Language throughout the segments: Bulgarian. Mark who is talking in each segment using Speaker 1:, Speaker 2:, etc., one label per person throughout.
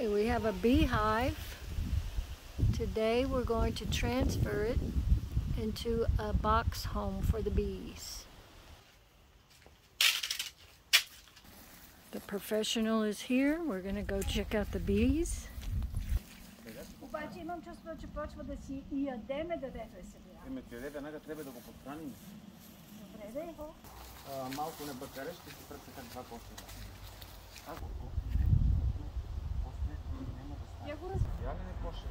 Speaker 1: We have a beehive. Today we're going to transfer it into a box home for the bees. The professional is here. We're going to go check out the bees.
Speaker 2: Обаче имам чувство, че почва да си и ядеме, дето е събира.
Speaker 3: Ти яде, веднага трябва да го подхраним.
Speaker 2: Добре, да е.
Speaker 3: Малко не бакаре, ще си прецекат два коста.
Speaker 2: Я го разбира.
Speaker 3: Я ли не коше?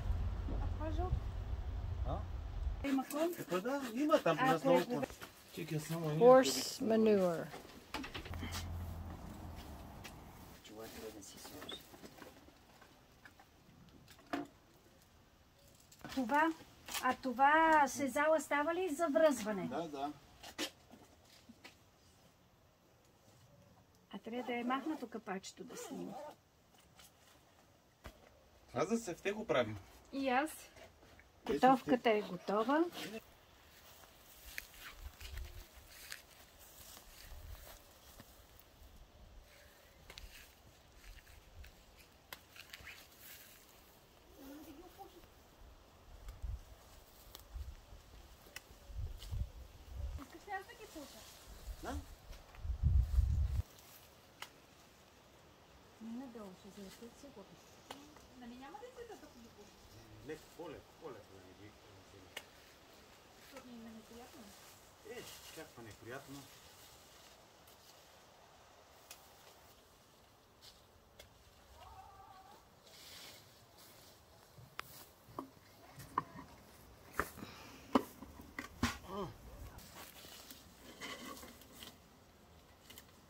Speaker 2: А това е жълто. Има кон?
Speaker 3: Да, има там нас много. Чекай само.
Speaker 1: Horse manure.
Speaker 2: Това сезала става ли за връзване?
Speaker 3: Да.
Speaker 2: А трябва да е махнато капачето да снима.
Speaker 3: Аз за сефте го правим.
Speaker 2: И аз. Готовката е готова. Надолу ще залетят сигурно. Нали няма да се да го пуши?
Speaker 3: Леко, по-леко да не ги.
Speaker 2: Защото ми е неприятно.
Speaker 3: Чаква неприятно.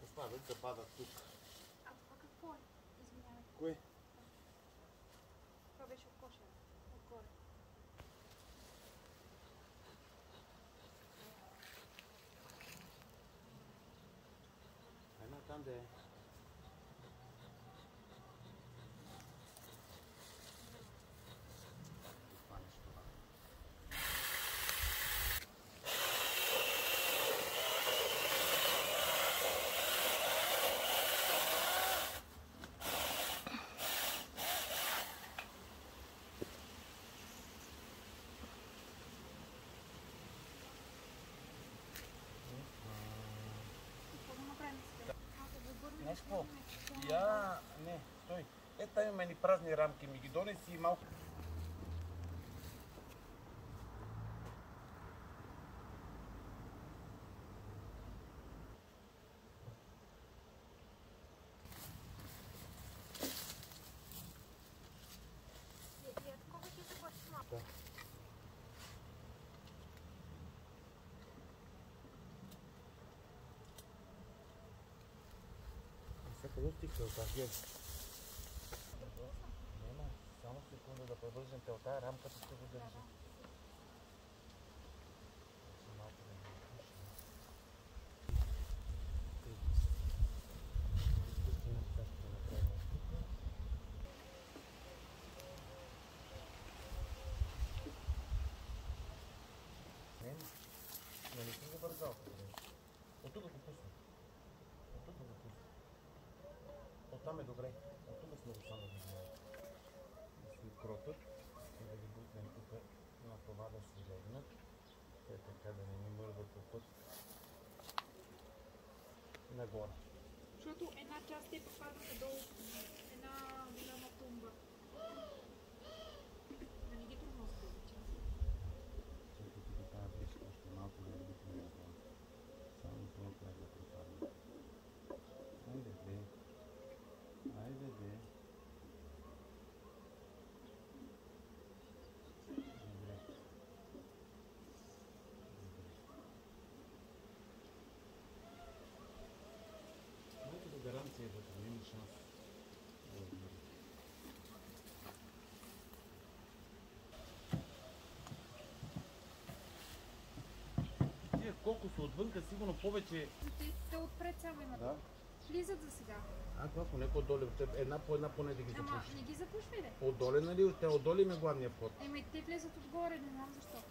Speaker 3: Оставят да падат тук.
Speaker 2: А това какво е? Извинявай.
Speaker 3: Кое?
Speaker 2: Това беше окошено. Отгоре.
Speaker 3: Една там да е. Знаеш какво? Не, стой. Ета имаме ни празни рамки, ми ги донеси и малко. Къде стихте от тази? Нема, само секунда да продължим телта, рамката ще го държи. Не си го бързал. От тук го пусна. Оттам е добре. От тук сме го само виждали. Да си кротът и да ги бутнем тук на това да си легнат. Те така да не ни мърдат по път. Нагоре.
Speaker 2: Защото една част е попада надолу. Една голяма тумба. Да не ги тормоз тази част.
Speaker 3: Чакай тук тази връзка още малко да не бутнем нагоре. Само това трябва да припадне. Айде, бе. Айде, бе. Добре. Моето до гаранция е вътре, няма шанс. Тия колко са отвънка, сигурно повече...
Speaker 2: Те отпред само имат.
Speaker 3: Да.
Speaker 2: Влизат за сега.
Speaker 3: Ако не по-доле, една по една поне да ги запуши.
Speaker 2: Ама не ги запушвай, де.
Speaker 3: Отдоле, нали? Те отдоле има главния вход.
Speaker 2: Те влизат отгоре, не знам защо.